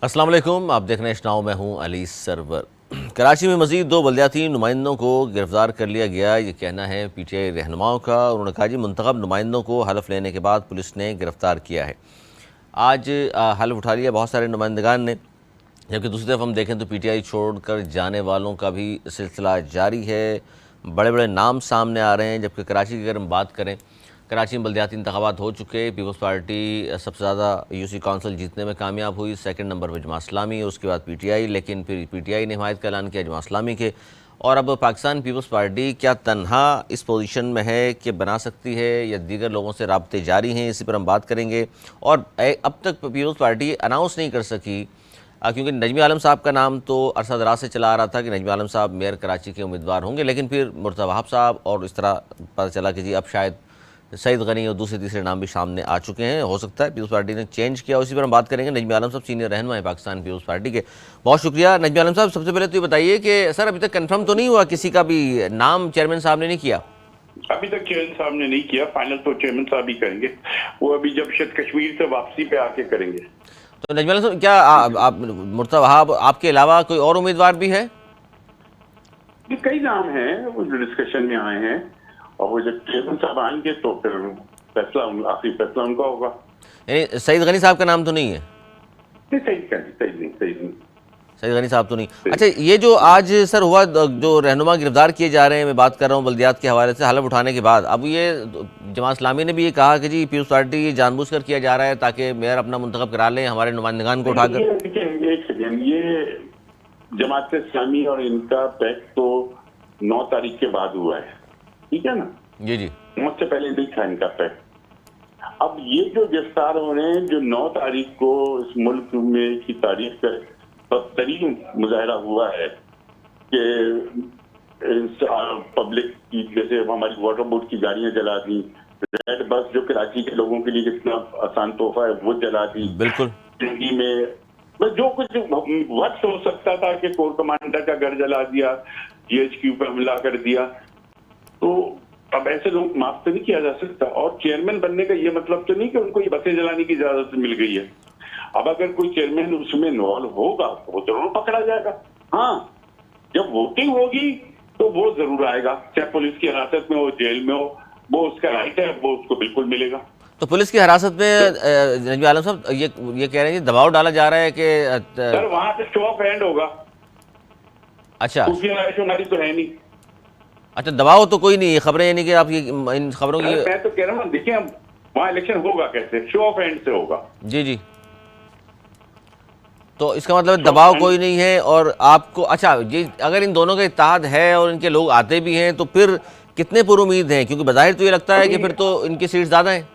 अस्सलाम वालेकुम, आप देख रहे हैं इश्नाओ, मैं हूं अली सरवर। कराची में मज़ीद 2 बल्दियाती नुमाइंदों को गिरफ्तार कर लिया गया। ये कहना है पीटीआई रहनुमाओं का। उन्होंने कहा जी मुंतखब नुमाइंदों को हलफ लेने के बाद पुलिस ने गिरफ्तार किया है। आज हलफ उठा लिया बहुत सारे नुमाइंदगान ने, जबकि दूसरी तरफ हम देखें तो पीटीआई छोड़कर जाने वालों का भी सिलसिला जारी है। बड़े बड़े नाम सामने आ रहे हैं। जबकि कराची की अगर हम बात करें, कराची में बल्दियाती इंतखाबात हो चुके। पीपल्स पार्टी सबसे ज़्यादा यूसी काउंसिल जीतने में कामयाब हुई। सेकंड नंबर पर जमात इस्लामी है, उसके बाद पीटीआई। लेकिन फिर पीटीआई ने हिमायत का ऐलान किया जमात इस्लामी के। और अब पाकिस्तान पीपल्स पार्टी क्या तन्हा इस पोजीशन में है कि बना सकती है या दीगर लोगों से राब्ते जारी हैं, इसी पर हम बात करेंगे। और अब तक पीपल्स पार्टी अनाउंस नहीं कर सकी, क्योंकि नजमी आलम साहब का नाम तो अरसा दराज से चला आ रहा था कि नजमी आलम साहब मेयर कराची के उम्मीदवार होंगे, लेकिन फिर मुर्तज़ा वहाब साहब और इस तरह पता चला कि जी अब शायद सईद गनी और दूसरे तीसरे नाम भी सामने आ चुके हैं। हो सकता है पीपल्स पार्टी ने चेंज किया, उसी पर हम बात करेंगे। नजमी आलम साहब सीनियर रहनुमा है पाकिस्तान पीपल्स पार्टी के। बहुत शुक्रिया नजमी आलम साहब। सबसे पहले तो ये बताइए कि सर अभी तक कंफर्म तो नहीं हुआ, किसी का भी नाम चेयरमैन साहब ने नहीं किया? अभी तक चेयरमैन साहब ने नहीं किया, फाइनल तो चेयरमैन साहब ही करेंगे। वो अभी जब शायद कश्मीर से वापसी पे आके करेंगे। तो नजमी आलम साहब क्या आप मुर्तज़ा वहाब आपके अलावा कोई और उम्मीदवार भी है? ये कई नाम हैं वो जो डिस्कशन में आए हैं, और वो जब चेयरमैन साहब आएंगे तो फिर फैसला आखिरी फैसला उनका होगा। यानी सईद गनी साहब का नाम तो नहीं है? नहीं, सही नहीं। सईद गनी साहब तो नहीं। अच्छा, ये जो आज सर हुआ, जो रहनुमा गिरफ्तार किए जा रहे हैं, मैं बात कर रहा हूँ बल्दियात के हवाले से, हलफ उठाने के बाद अब ये जमात इस्लामी ने भी ये कहा कि जी पीपल्स पार्टी ये जानबूझकर किया जा रहा है ताकि मेयर अपना मुंतखब करा लें हमारे नुमाइंदगान को उठाकर। एक सेकेंड, ये जमात इस्लामी और इनका पैक्ट तो 9 तारीख के बाद हुआ है, ठीक है ना? जी जी। मुझसे पहले नहीं था इनका पैक्ट। अब ये जो गिरफ्तार हो रहे हैं, जो 9 तारीख को इस मुल्क में की तारीख का बदतरीन मुजाहरा हुआ है कि पब्लिक की, जैसे हमारी वाटर बोर्ड की गाड़ियां जला दी, रेड बस जो कराची के लोगों के लिए कितना आसान तोहफा है वो जला दी, बिल्कुल। दिल्ली में बस जो कुछ वक्त हो सकता था कि कोर कमांडर का घर जला दिया, जीएचक्यू पे हमला कर दिया, तो अब ऐसे लोग माफ तो नहीं किया जा सकता। और चेयरमैन बनने का ये मतलब तो नहीं कि उनको ये बसें जलाने की इजाजत मिल गई है। अब अगर कोई चेयरमैन उसमें इन्वॉल्व होगा तो वो जरूर पकड़ा जाएगा। हाँ, जब वोटिंग होगी तो वो जरूर आएगा, चाहे पुलिस की हिरासत में हो, जेल में हो, वो उसका राइट है, वो उसको बिल्कुल मिलेगा। तो पुलिस की हिरासत में नजमी आलम साहब ये कह रहे हैं दबाव डाला जा रहा है कि सर वहां पे शो ऑफ हैंड होगा। अच्छा खुफिया तो है नहीं। अच्छा, दबाव तो कोई नहीं है, खबरें यानी कि आप ये इन खबरों की। मैं तो कह रहा हूँ, देखिए वहां इलेक्शन होगा कैसे, शो ऑफ हैंड से होगा। जी जी। तो इसका मतलब दबाव कोई नहीं है। और आपको अच्छा, ये अगर इन दोनों का इत्तेहाद है और इनके लोग आते भी हैं तो फिर कितने पुरुमीद हैं? क्योंकि बज़ाहिर तो ये लगता है कि फिर तो इनकी सीट ज्यादा है।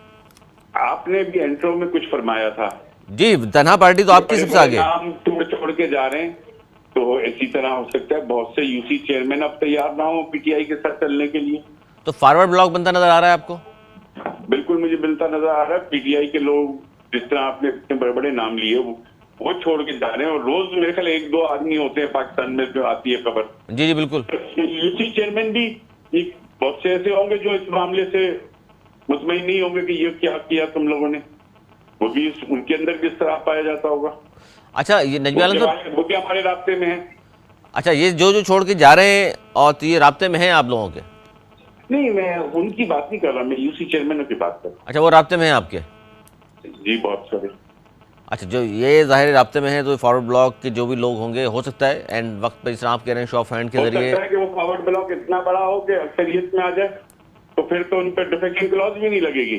आपने भी इंट्रो में कुछ फरमाया था जी, तन्हा पार्टी तो आपकी सबसे आगे। नाम तोड़ छोड़ के जा रहे हैं, तो इसी तरह हो सकता है बहुत से यूसी चेयरमैन अब तैयार ना हो पीटीआई के साथ चलने के लिए। तो फॉरवर्ड ब्लॉक बनता नजर आ रहा है आपको? बिल्कुल मुझे मिलता नजर आ रहा है। पीटीआई के लोग, जिस तरह आपने इतने बड़े बड़े नाम लिए, वो छोड़ के जा रहे हैं। और रोज मेरे ख्याल 1-2 आदमी होते हैं पाकिस्तान में जो आती है खबर। जी जी बिल्कुल। यूसी चेयरमैन भी बहुत से ऐसे होंगे जो इस मामले से मुतमईन नहीं होंगे कि ये क्या किया तुम लोगों ने, वो भी उनके अंदर किस तरह पाया जाता होगा। अच्छा, ये नजमी आलम साहब, वो भी हमारे रास्ते में है। अच्छा ये जो छोड़ के जा रहे हैं और तो ये राब्ते में हैं आप लोगों के? नहीं, मैं उनकी बात नहीं कर रहा, मैं यूसी चेयरमैनों की बात कर रहा अच्छा, वो राब्ते में हैं आपके? हूँ। जी बहुत सारे। अच्छा, जो ये ज़ाहिर राब्ते में है तो फॉरवर्ड ब्लॉक के जो भी लोग होंगे, हो सकता है एंड वक्त पर, जिस तरह आप कह रहे हैं, शो ऑफ हैंड के जरिए। हो सकता है कि वो फॉरवर्ड ब्लॉक इतना बड़ा हो कि अक्सरियत में आ जाए, तो फिर तो उन पर डिफेक्शन क्लॉज भी नहीं लगेगी।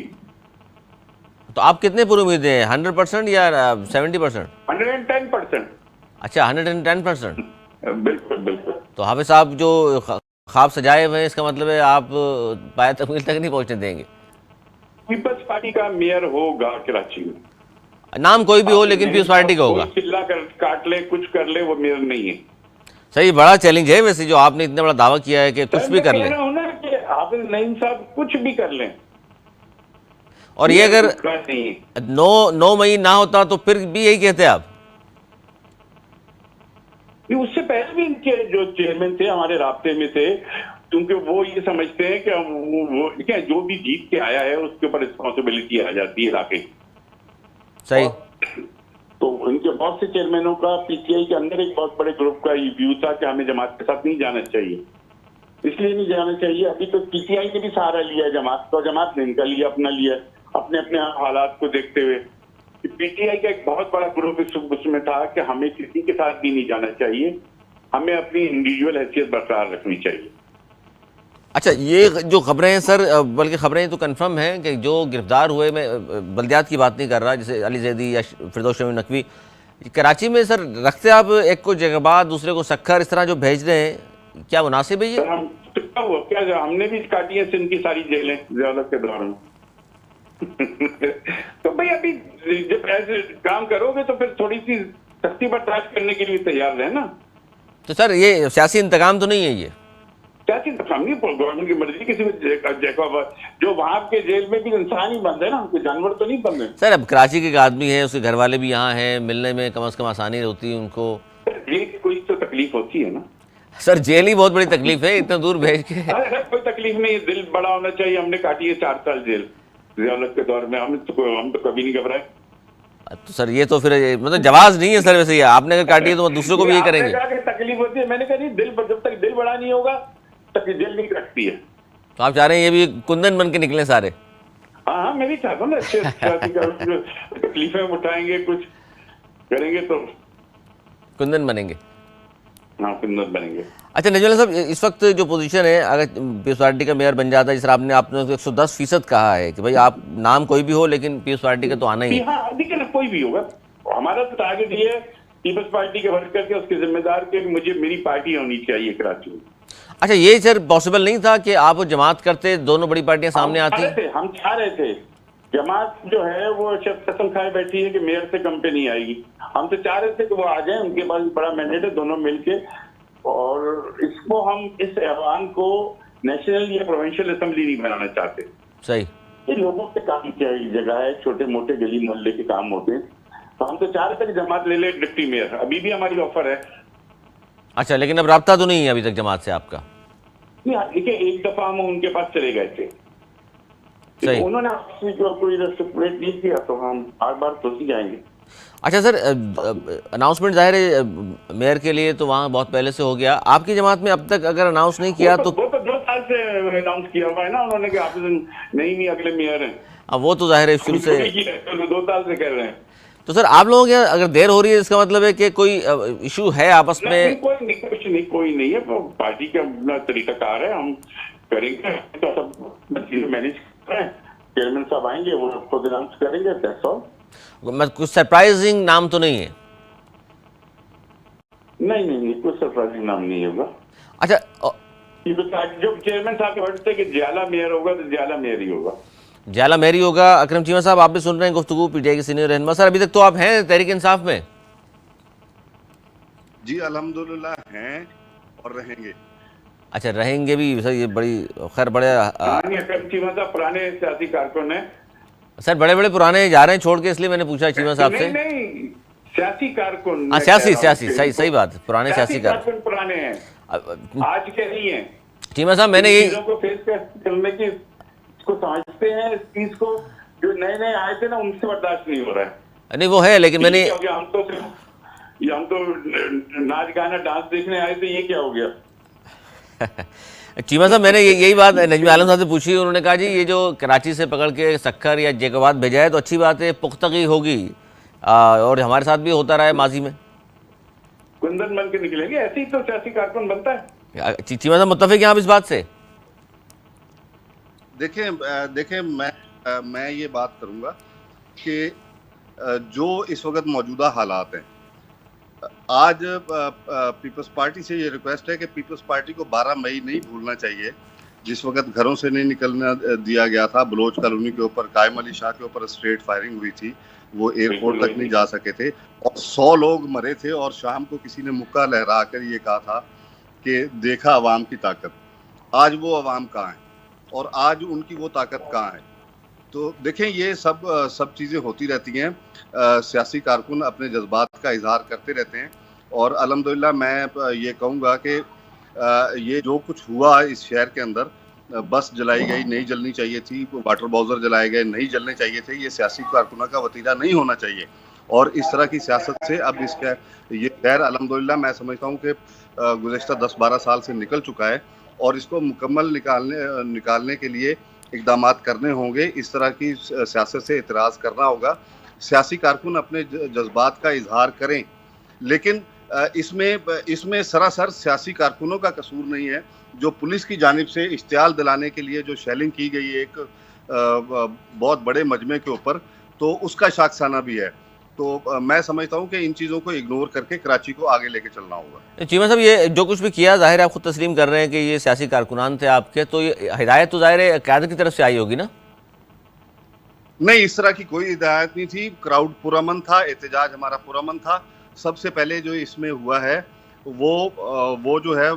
तो आप कितने पुरुमीद हैं, 100% या 70%? 110%। अच्छा, 110%। बिल्कुल बिल्कुल। तो हाफिज साहब जो ख्वाब सजाए हुए हैं, इसका मतलब है आप पाया तकमील तक नहीं पहुंचने देंगे? पीपल्स पार्टी का मेयर होगा कराची में। नाम कोई भी हो लेकिन पीपल्स पार्टी का होगा। चिल्ला कर काट ले, कुछ कर ले, वो मेयर नहीं है। सही, बड़ा चैलेंज है वैसे जो आपने इतना बड़ा दावा किया है कि कुछ भी कर ले। हाफिज नईम साहब कुछ भी कर लें, और ये अगर नहीं 9 मई ना होता तो फिर भी यही कहते आप? उससे पहले भी इनके जो चेयरमैन थे हमारे रास्ते में थे, क्योंकि वो ये समझते हैं कि वो क्या, जो भी जीत के आया है उसके ऊपर रिस्पॉन्सिबिलिटी आ जाती है इलाके। सही। तो इनके बहुत से चेयरमैनों का पीटीआई के अंदर एक बहुत बड़े ग्रुप का ये व्यू था कि हमें जमात के साथ नहीं जाना चाहिए, इसलिए नहीं जाना चाहिए। अभी तो पीटीआई ने भी सहारा लिया है जमात का, जमात ने इनका लिया, अपना लिया, अपने अपने हालात को देखते हुए। पीटीआई का एक बहुत बड़ा ग्रुप उसमें था कि हमें किसी के साथ भी नहीं जाना चाहिए, हमें अपनी इंडिविजुअल हैसियत बरकरार रखनी चाहिए। अच्छा, ये जो खबरें हैं सर, बल्कि खबरें तो कंफर्म हैं कि जो गिरफ्तार हुए, मैं बल्दियात की बात नहीं कर रहा, जैसे अली जैदी या फिरदौस शमी नकवी, कराची में सर रखते आप एक को जगहबाद दूसरे को सक्खर, इस तरह जो भेज रहे हैं, क्या मुनासिब है ये? सर हम क्या हुआ, क्या हमने भी काटी है सिंध की सारी जेलें ज़ियादत के दौरान। तो भाई अभी जब ऐसे काम करोगे तो फिर थोड़ी सी सख्ती बर्दाश्त करने के लिए तैयार रहे ना। तो सर ये सियासी इंतकाम तो नहीं है ये? क्या चीज नहीं, गवर्नमेंट की मर्जी, किसी भी जो वहां के जेल में भी इंसान ही बंद है ना, कोई जानवर तो नहीं बंद है। सर अब कराची के एक आदमी है, उसके घर वाले भी यहाँ हैं, मिलने में कम से कम आसानी होती है उनको। जेल की कोई तो तकलीफ होती है ना सर, जेल ही बहुत बड़ी तकलीफ है, इतना दूर भेज के। अरे कोई तकलीफ नहीं, दिल बड़ा होना चाहिए। हमने काटी है 4 साल जेल ज़ियादत के दौर में, हम तो कभी नहीं घबराए। तो सर ये तो फिर मतलब जवाब नहीं है सर, वैसे ये आपने अगर काटी है तो दूसरों को भी ये करेंगे। तकलीफ होती है, मैंने कहा नहीं, दिल जब तक दिल बड़ा नहीं होगा तक जेल नहीं कटती है। तो आप चाह रहे हैं ये भी कुंदन बन के निकले सारे? हाँ, मैं भी चाहता हूँ ना, अच्छे तकलीफें उठाएंगे, कुछ करेंगे तो कुंदन बनेंगे। हाँ, कुंदन बनेंगे। अच्छा नजमुल्लाह साहब, इस वक्त जो पोजीशन है, अगर पीपल्स पार्टी का मेयर बन जाता है, जिस तरह आपने 110% कहा है कि भाई आप नाम कोई भी हो लेकिन पीपल्स पार्टी का तो आना ही है। हाँ, देखिए ना, कोई भी होगा, हमारा तो टारगेट ये है पीपल्स पार्टी के वर्कर के, उसके जिम्मेदार के, मुझे मेरी पार्टी होनी चाहिए कराची में। अच्छा, ये सर पॉसिबल नहीं था कि आप जमात करते, दोनों बड़ी पार्टियां सामने आती? हम चाह रहे थे, जमात जो है वो शब कसम खाए बैठी है कि मेयर से कम पे नहीं आएगी। हम तो चाह रहे थे कि वो आ जाए, उनके पास बड़ा मैंडेट है, दोनों मिलके, और इसको हम इस ऐवान को नेशनल या प्रोविंशियल असेंबली नहीं बनाना चाहते। सही। ये लोगों के काम की जगह है, छोटे मोटे गली मोहल्ले के काम होते हैं, तो हम तो चाह रहे थे कि जमात ले ले डिप्टी मेयर, अभी भी हमारी ऑफर है। अच्छा, लेकिन अब राब्ता तो नहीं है अभी तक जमात से आपका? देखिए, एक दफा हम उनके पास चले गए थे, सही। उन्होंने आपसे जो कोई रेस्पेक्ट नहीं किया, तो हम बार बार सोच ही जाएंगे। अच्छा सर, अनाउंसमेंट जाहिर है मेयर के लिए तो वहाँ बहुत पहले से हो गया, आपकी जमात में अब तक अगर अनाउंस नहीं किया तो? वो तो 2 साल से अनाउंस किया हुआ है ना उन्होंने कि आप नहीं अगले मेयर हैं। अब वो तो जाहिर है शुरू से 2 साल से कह रहे हैं। तो सर आप लोगों के अगर देर हो रही है, इसका मतलब है कि कोई इशू है आपस में? कोई नहीं है, वो पार्टी का अपना तरीकाकार है, हम करेंगे तो सब मैनेज कर रहे हैं। चेयरमैन साहब आएंगे, वो खुद अनाउंस करेंगे, दैट्स ऑल। कुछ सरप्राइजिंग नाम तो नहीं है? नहीं, कोई सरप्राइजिंग नाम नहीं होगा। अच्छा, जो चेयरमैन साहब के वर्ड थे कि जियाला मेयर होगा तो जियाला मेयर ही होगा। जियाला मेयर ही होगा। अकरम चीमा साहब, आप भी सुन रहे हैं गुफ्तगू पीटीआई के सीनियर रहनुमा। सर अभी तक तो आप हैं तहरीक इंसाफ में? जी अल्हम्दुलिल्लाह हैं और रहेंगे। अच्छा, रहेंगे भी सर, ये बड़ी खैर बड़े अकरम चीमा साहब पुराने सियासी कारकुन हैं सर, बड़े बड़े पुराने जा रहे हैं छोड़ के, इसलिए मैंने पूछा चीमा साहब से। नहीं, सियासी कारकुन। हाँ, सियासी सही बात, पुराने सियासी कारकुन पुराने हैं, आज के नहीं है। चीमा साहब, मैंने ये चीजों को फेस करने की इसको समझते हैं, इस चीज को, जो नए आए थे ना उनसे बर्दाश्त नहीं हो रहा है। नहीं वो है, लेकिन मैंने हम तो नाच गाना डांस देखने आए थे, ये क्या हो गया? चीमा साहब, मैंने यही बात नजमी आलम साहब से पूछी, उन्होंने कहा जी ये जो कराची से पकड़ के सक्खर या जैकोबाद भेजा है तो अच्छी बात है, पुख्तगी होगी, और हमारे साथ भी होता रहा है माजी में। कुंदन बन के निकलेंगे, ऐसे ही तो सियासी कारकुन बनता है। चीमा साहब मुत्तफिक हैं आप इस बात से? देखें मैं ये बात करूंगा कि जो इस वक्त मौजूदा हालात हैं, आज पीपल्स पार्टी से ये रिक्वेस्ट है कि पीपल्स पार्टी को 12 मई नहीं भूलना चाहिए, जिस वक्त घरों से नहीं निकलना दिया गया था। बलोच कॉलोनी के ऊपर कायम अली शाह के ऊपर स्ट्रेट फायरिंग हुई थी, वो एयरपोर्ट तक नहीं जा सके थे और 100 लोग मरे थे, और शाम को किसी ने मुक्का लहरा कर ये कहा था कि देखा अवाम की ताकत। आज वो अवाम कहाँ है और आज उनकी वो ताकत कहाँ है? तो देखें, ये सब चीज़ें होती रहती हैं, सियासी कारकुन अपने जज्बात का इजहार करते रहते हैं, और अल्हम्दुलिल्लाह मैं ये कहूँगा कि ये जो कुछ हुआ इस शहर के अंदर, बस जलाई गई, नहीं जलनी चाहिए थी, वाटर बाउजर जलाए गए, नहीं जलने चाहिए थे, ये सियासी कारकुनों का वतीरा नहीं होना चाहिए। और इस तरह की सियासत से अब इसका ये खैर अल्हम्दुलिल्लाह मैं समझता हूँ कि गुज़िश्ता 10-12 साल से निकल चुका है और इसको मुकम्मल निकालने के लिए इक़दामात करने होंगे। इस तरह की सियासत से इतराज़ करना होगा। सियासी कारकुन अपने जज़्बात का इज़हार करें, लेकिन इसमें सरासर सियासी कारकुनों का कसूर नहीं है। जो पुलिस की जानिब से इश्तियाल दिलाने के लिए जो शेलिंग की गई है एक बहुत बड़े मजमे के ऊपर, तो उसका शाखसाना भी है। तो मैं समझता हूँ कि इन चीज़ों को इग्नोर करके कराची को आगे लेके चलना होगा। चीमा साहब, ये जो कुछ भी किया ज़ाहिर है आप खुद तस्लीम कर रहे हैं कि ये सियासी कारकुनान थे आपके, तो ये हिदायत तो ज़ाहिर है क़यादत की तरफ से आई होगी ना? नहीं, इस तरह की कोई हिदायत नहीं थी। क्राउड पुरअमन था, एहतजाज हमारा पुरअमन था। सबसे पहले जो इसमें हुआ है वो जो है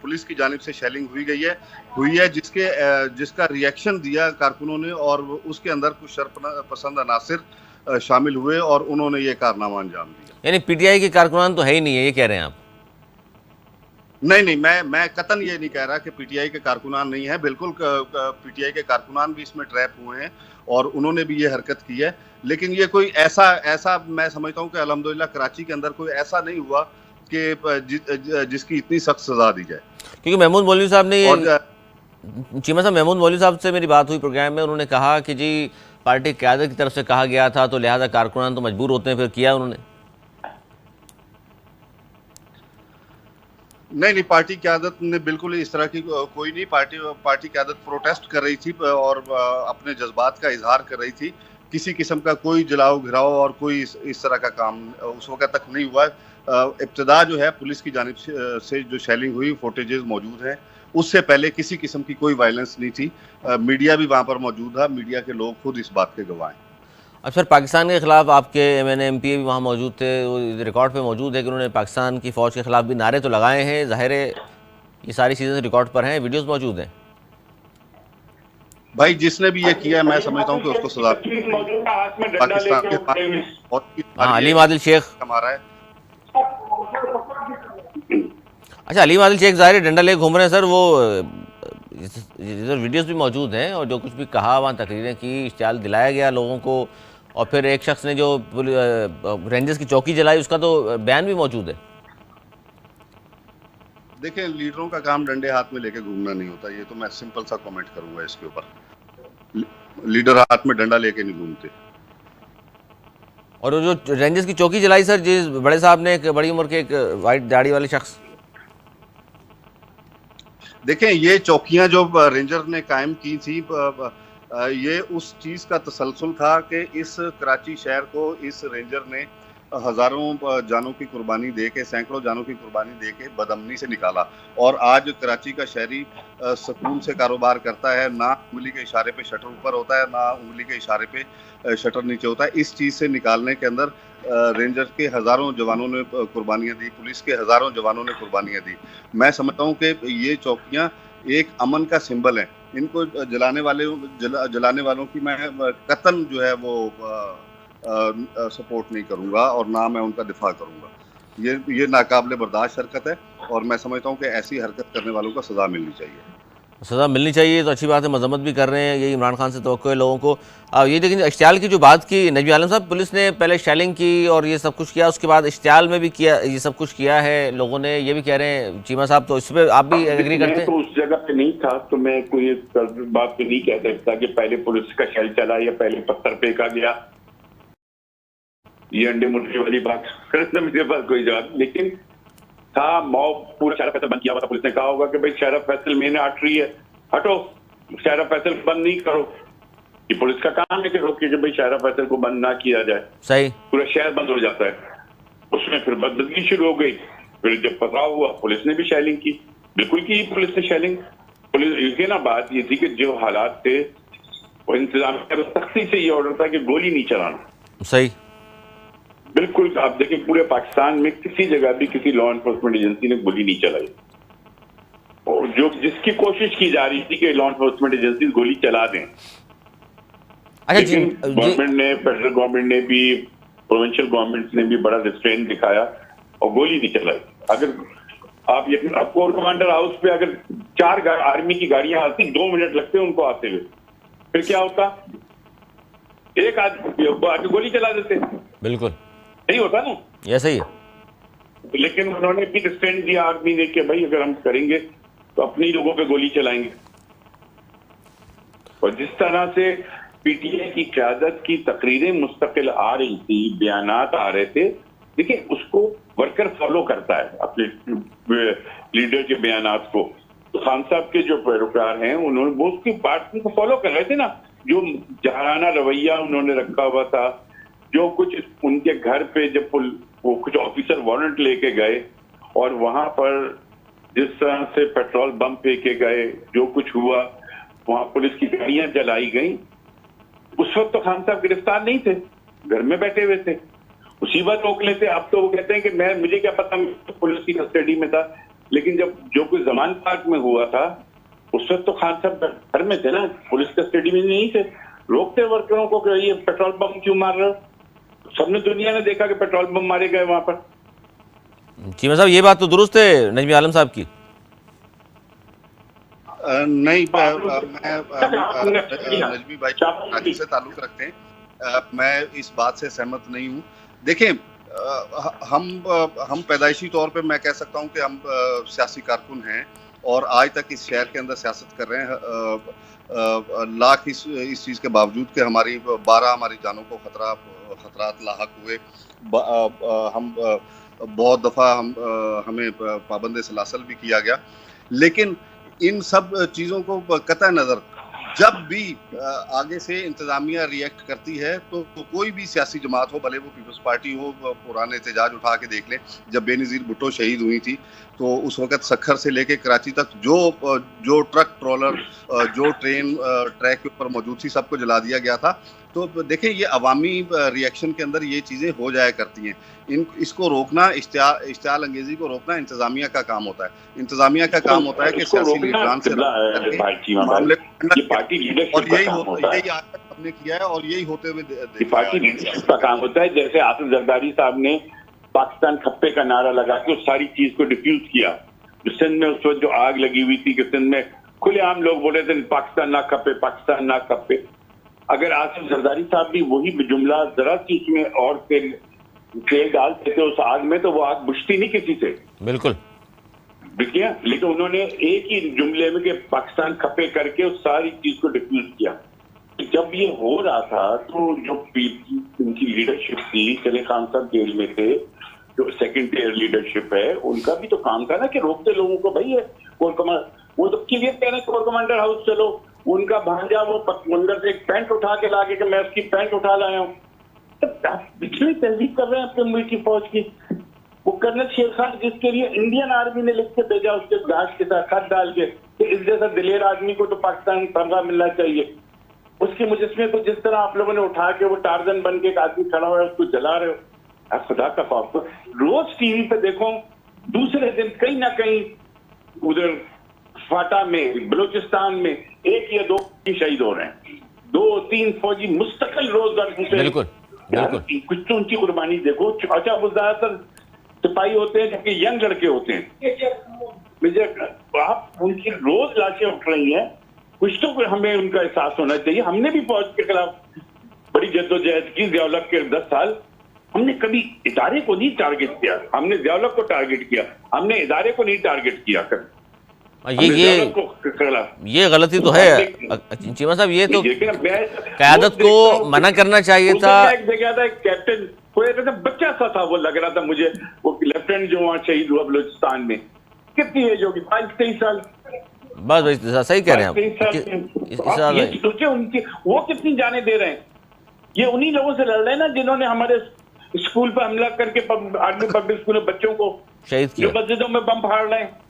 पुलिस की जानिब से शेलिंग हुई है जिसका रिएक्शन दिया कारकुनों ने और उसके अंदर कुछ शरपसंद अनासिर शामिल हुए और उन्होंने ये कारनामा अंजाम दिया। यानी पीटीआई के कारकुनान तो है ही नहीं है, ये कह रहे हैं आप? नहीं, मैं कतन ये नहीं कह रहा कि पीटीआई के कारकुनान नहीं है। बिल्कुल पीटीआई के कारकुनान भी इसमें ट्रैप हुए हैं और उन्होंने भी ये हरकत की है। लेकिन ये कोई ऐसा मैं समझता हूँ कि अल्हम्दुलिल्लाह कराची के अंदर कोई ऐसा नहीं हुआ कि जिसकी इतनी सख्त सजा दी जाए। क्योंकि महमूद मौलवी साहब ने चीमा साहब, महमूद मौलवी साहब से मेरी बात हुई प्रोग्राम में, उन्होंने कहा कि जी पार्टी क़यादत की तरफ से कहा गया था तो लिहाजा कारकुनान तो मजबूर होते हैं, फिर किया उन्होंने। नहीं, पार्टी क़यादत ने बिल्कुल इस तरह की कोई नहीं। पार्टी क़यादत प्रोटेस्ट कर रही थी और अपने जज्बात का इजहार कर रही थी। किसी किस्म का कोई जलाओ घिराओ और कोई इस तरह का काम उस वक्त तक नहीं हुआ। इब्तिदा जो है पुलिस की जानिब से जो शेलिंग हुई, फुटेजेस मौजूद हैं। उससे पहले किसी किस्म की कोई वायलेंस नहीं थी। मीडिया भी वहाँ पर मौजूद था, मीडिया के लोग खुद इस बात के गवाह हैं। अब सर, पाकिस्तान के खिलाफ आपके एमएनए एमपीए भी वहाँ मौजूद थे, वो रिकॉर्ड पे मौजूद है कि उन्होंने पाकिस्तान की फ़ौज के खिलाफ भी नारे तो लगाए हैं। ज़ाहिर है ये सारी चीज़ें रिकॉर्ड पर हैं, वीडियोस मौजूद हैं। भाई जिसने भी ये किया है मैं समझता हूँ कि उसको सजा पाकिस्तान के हाँ, अलीम आदिल शेख हमारा है। अच्छा, अलीम आदिल शेख ज़ाहिर डंडा लेके घूम रहे हैं सर। वो इधर वीडियोस भी मौजूद हैं और जो कुछ भी कहा वहाँ तकरीरें की, इश्तियाल दिलाया गया लोगों को, और फिर एक शख्स ने जो रेंजर्स की चौकी जलाई उसका तो बयान भी मौजूद है। देखें, लीडरों का काम डंडे हाथ में लेके घूमना नहीं होता। ये तो मैं सिंपल सा कमेंट करूंगा इसके ऊपर। लीडर हाथ में डंडा लेके नहीं घूमते। और वो जो रेंजर्स की चौकी जलाई सर, जिस बड़े साहब ने, एक बड़ी उम्र के एक वाइट दाढ़ी वाले शख्स, देखें ये चौकियां जो रेंजर ने कायम की थी, ये उस चीज का तसलसल था कि इस कराची शहर को इस रेंजर ने हजारों जानों की कुर्बानी दे के, सैकड़ों जानों की कुर्बानी दे के बदअमनी से निकाला। और आज कराची का शहरी सुकून से कारोबार करता है। ना उंगली के इशारे पे शटर ऊपर होता है, ना उंगली के इशारे पे शटर नीचे होता है। इस चीज़ से निकालने के अंदर रेंजर के हजारों जवानों ने कुर्बानियाँ दी, पुलिस के हजारों जवानों ने कुर्बानियाँ दी। मैं समझता हूँ कि ये चौकियाँ एक अमन का सिंबल है। इनको जलाने वालों की मैं कतन जो है वो सपोर्ट नहीं करूंगा और ना मैं उनका दिफा करूंगा। ये नाकाबिले बर्दाश्त हरकत है और मैं समझता हूँ कि ऐसी हरकत करने वालों को सजा मिलनी चाहिए। सज़ा मिलनी चाहिए तो अच्छी बात है, मजम्मत भी कर रहे हैं, यही इमरान खान से तवक्को है लोगों को। ये लेकिन इश्तियाल की जो बात की नजमी आलम साहब, पुलिस ने पहले शेलिंग की और ये सब कुछ किया, उसके बाद इश्तियाल में भी किया, ये सब कुछ किया है लोगों ने, ये भी कह रहे हैं चीमा साहब। तो इस पर आप भी एग्री करते हैं? तो उस जगह पे नहीं था तो मैं कोई बात पे नहीं कह सकता कि पहले पुलिस का शेल चला या पहले पत्थर फेंका गया। ये अंडे मुर्गी वाली बात मेरे पास कोई जवाब। लेकिन था मॉब, पूरा शहर फैसल बंद किया हुआ था। पुलिस ने कहा होगा कि भाई शहर फैसल मेन आर्टरी है, हटो, शहर फैसल बंद नहीं करो। ये पुलिस का काम है कि रोके कि भाई शहर फैसल को बंद ना किया जाए। सही, पूरा शहर बंद हो जाता है। उसमें फिर बदतमीजी शुरू हो गई। फिर जब पथराव हुआ पुलिस ने भी शेलिंग की, बिल्कुल की पुलिस ने शेलिंग। पुलिस की ना बात ये थी कि जो हालात थे वो इंतजाम सख्ती से ये ऑर्डर था कि गोली नहीं चलाना। सही, बिल्कुल। आप देखिए पूरे पाकिस्तान में किसी जगह भी किसी लॉ एनफोर्समेंट एजेंसी ने गोली नहीं चलाई। और जो जिसकी कोशिश की जा रही थी कि लॉ एनफोर्समेंट एजेंसी गोली चला दें, लेकिन गवर्नमेंट ने, फेडरल गवर्नमेंट ने भी, प्रोविंशियल गवर्नमेंट ने भी बड़ा रिस्ट्रेंट दिखाया और गोली नहीं चलाई। अगर आप ये कोर कमांडर हाउस पे अगर 4 आर्मी की गाड़ियां आती, 2 मिनट लगते उनको आते हुए, फिर क्या होता? एक आदमी गोली चला देते। बिल्कुल नहीं होता ना। ये सही है। लेकिन उन्होंने भी स्टैंड दिया आर्मी ने कि भाई अगर हम करेंगे तो अपने ही लोगों पे गोली चलाएंगे। और जिस तरह से पीटीआई की क़यादत की तकरीरें मुस्तकिल आ रही थी, बयानात आ रहे थे, देखिए उसको वर्कर फॉलो करता है अपने लीडर के बयानात को। तो खान साहब के जो पैरोकार हैं उन्होंने वो उसकी बात को फॉलो कर रहे थे ना। जो जहाराना रवैया उन्होंने रखा हुआ था, जो कुछ उनके घर पे जब वो कुछ ऑफिसर वारंट लेके गए और वहां पर जिस तरह से पेट्रोल बम फेंके गए, जो कुछ हुआ, वहां पुलिस की गाड़ियां जलाई गई, उस वक्त तो खान साहब गिरफ्तार नहीं थे, घर में बैठे हुए थे, उसी बात रोक लेते। अब तो वो कहते हैं कि मुझे क्या पता, मैं तो पुलिस की कस्टडी में था। लेकिन जब जो कुछ जमान पार्क में हुआ था उस वक्त तो खान साहब घर में थे ना, पुलिस कस्टडी में नहीं थे। रोकते वर्करों को कि ये पेट्रोल बम क्यों मार रहे हो? सबने दुनिया ने देखा कि पेट्रोल बम मारे गए वहां पर। चीमा साहब ये बात तो दुरुस्त है नजमी आलम साहब की। नहीं, मैं नजमी भाई कराची से ताल्लुक रखते हैं, मैं इस बात से सहमत नहीं हूँ। देखें, हम पैदाइशी तौर पे मैं कह सकता हूँ कि हम सियासी कारकुन हैं और आज तक इस शहर के अंदर सियासत कर रहे हैं। लाख इस चीज़ के बावजूद कि हमारी 12 हमारी जानों को खतरात लाहक हुए। हम बहुत दफ़ा हमें पाबंद सलासल भी किया गया। लेकिन इन सब चीज़ों को कतई नज़र जब भी आगे से इंतजामिया रिएक्ट करती है तो कोई भी सियासी जमात हो, भले वो पीपल्स पार्टी हो, पुराने एहतजाज उठा के देख लें। जब बेनज़ीर भुट्टो शहीद हुई थी तो उस वक़्त सखर से लेके कराची तक जो ट्रक ट्रॉलर, जो ट्रेन ट्रैक के ऊपर मौजूद थी, सबको जला दिया गया था। तो देखें, ये अवामी रिएक्शन के अंदर ये चीज़ें हो जाया करती हैं। इसको रोकना, इश्तियाल अंगेजी को रोकना इंतजामिया का काम होता है। इंतजामिया का काम होता है कि सियासी लीडरान से मामले पार्टी लीडरशिप और का काम होता है। यही आज तक हमने किया है और यही होते हुए पार्टी लीडरशिप का काम होता है। जैसे आसिफ जरदारी साहब ने पाकिस्तान खप्पे का नारा लगा के उस सारी चीज को डिफ्यूज किया। सिंध में उस वक्त जो आग लगी हुई थी कि सिंध में खुलेआम लोग बोले थे पाकिस्तान ना खप्पे, पाकिस्तान ना खप्पे। अगर आसिफ जरदारी साहब भी वही जुमला जरा सी उसमें और तेल डालते थे उस आग में तो वो आग बुझती नहीं किसी से। बिल्कुल। देखिए, लेकिन उन्होंने एक ही जुमले में कि पाकिस्तान खप्पे करके उस सारी चीज को डिफ्यूज किया। जब ये हो रहा था तो जो उनकी लीडरशिप थी, चले खान साहब जेल में थे, जो सेकंड टियर लीडरशिप है, उनका भी तो काम था ना कि रोकते लोगों को। भाई वो तो क्लियर कह रहे हैं कोर कमांडर हाउस चलो। उनका भांजा वो मंदिर से एक पैंट उठा के लाके कि मैं उसकी पैंट उठा लाया हूँ। पिछली तहजीब कर रहे हैं अपने मुल्क की फौज की। वो कर्नल शेर खान जिसके लिए इंडियन आर्मी ने लिख के भेजा उसके दाश के साथ खत डाल के कि इस जैसा दिलेर आदमी को तो पाकिस्तान तमगा मिलना चाहिए। उसके मुजस्मे को जिस तरह आप लोगों ने उठा के वो टार्जन बन के एक आदमी खड़ा हुआ है उसको जला रहे हो। खुदा का खौफ। रोज टीवी पे देखो, दूसरे दिन कहीं ना कहीं उधर फाटा में, बलूचिस्तान में एक या दो शहीद हो रहे हैं। 2-3 फौजी मुस्तकिल रोज बिल्कुल बिल्कुल कुछ तो उनकी कुर्बानी देखो। अच्छा, वो ज्यादातर सिपाही होते हैं जबकि यंग लड़के होते हैं। आप उनकी रोज लाशें उठ रही हैं। कुछ तो हमें उनका एहसास होना चाहिए। हमने भी फौज के खिलाफ बड़ी जद्दोजहद की, ज़िया-उल-हक के 10 साल। हमने कभी इदारे को नहीं टारगेट किया, हमने ज़िया-उल-हक को टारगेट किया, हमने इदारे को नहीं टारगेट किया कर। ये गलती तो है चीमा साहब। ये तो क़यादत को मना करना चाहिए था। कैप्टन कोई बच्चा सा था, वो लग रहा था मुझे, वो लेफ्टिनेंट जो वहाँ शहीद हुआ बलूचिस्तान में। कितनी एज होगी? 22-23 साल। बस सही कह रहे हैं आप। सोचे उनकी वो कितनी जाने दे रहे हैं। ये उन्हीं लोगों से लड़ रहे हैं ना जिन्होंने हमारे स्कूल पर हमला करके आर्मी पब्लिक स्कूल में बच्चों को शहीद किया, जो मस्जिदों में बम फाड़ रहे हैं।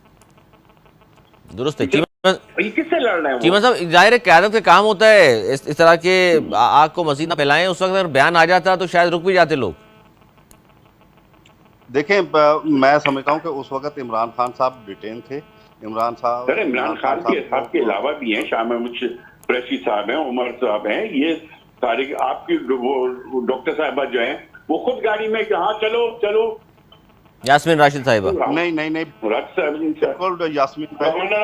दुरुस्त है। किससे लड़ रहे हैं? चीमा साहब, जाहिर है क़यादत का काम होता है इस तरह के आग को मजीद ना फैलाएं। उस वक्त अगर बयान आ जाता तो शायद रुक भी जाते लोग। देखें, मैं समझता हूँ कि उस वक्त इमरान खान साहब डिटेन थे। इमरान खान के अलावा भी हैं, शाह महमूद कुरैशी साहब हैं, उमर साहब हैं, ये सारे आपकी वो डॉक्टर साहबा जो हैं वो खुद गाड़ी में हाँ चलो चलो। यास्मीन राशिद साहिबा नहीं, यास्मीन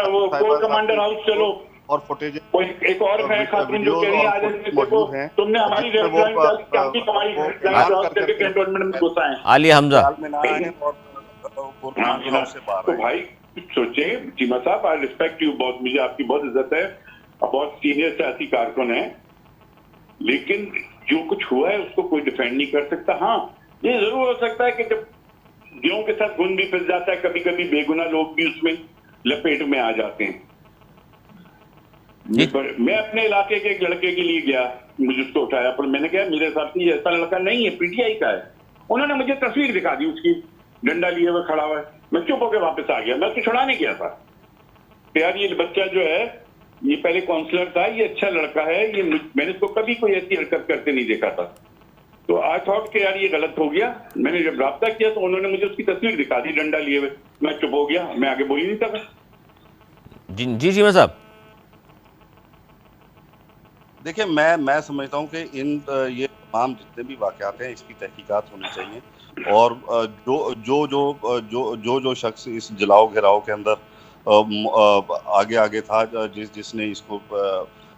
वो कोर कमांडर हाउस चलो, और फुटेज एक और है खातून जो कह रही है आज देखो मौजूद हैं, तुमने हमारी जिसमें रेड वो लाइन डाली कि हम भी तुम्हारी वो रेड लाइन बयान क्रॉस कर करके करके कैंटोनमेंट में घुस आए। आलिया हमजा। ख्याल में ना आए और वो कानून हाउस से बाहर तो आए। भाई सोचे चीमा साहब, आई रिस्पेक्ट यू बहुत, मुझे आपकी बहुत इज्जत है और बहुत सीनियर सियासी कारकुन है, लेकिन जो कुछ हुआ है उसको कोई डिफेंड नहीं कर सकता। हाँ, ये जरूर हो सकता है कि जब गेहूं के साथ गुण भी पिस जाता है, कभी कभी बेगुनाह लोग भी उसमें लपेट में आ जाते हैं। मैं अपने इलाके के एक लड़के के लिए गया, मुझे उसको उठाया, पर मैंने कहा मेरे हिसाब से ये ऐसा लड़का नहीं है, पीटीआई का है। उन्होंने मुझे तस्वीर दिखा दी उसकी, डंडा लिए हुए खड़ा हुआ है। मैं चुप होकर वापस आ गया, मैं उसको छुड़ाने गया था। तो यार ये बच्चा जो है, ये पहले काउंसलर था, ये अच्छा लड़का है, ये मैंने इसको कभी कोई ऐसी हरकत करते नहीं देखा था। तो आई थॉट कि यार ये गलत हो गया। मैंने जब राब्ता किया तो उन्होंने मुझे उसकी तस्वीर दिखा दी डंडा लिए हुए, मैं चुप हो गया, मैं आगे बोल ही नहीं सका। जी चीमा साहब। देखिए, मैं समझता हूँ कि ये तमाम जितने भी वाकयात हैं इसकी तहकीकात होनी चाहिए और जो शख्स इस जलाओ घेराव के अंदर आगे था, जिसने इसको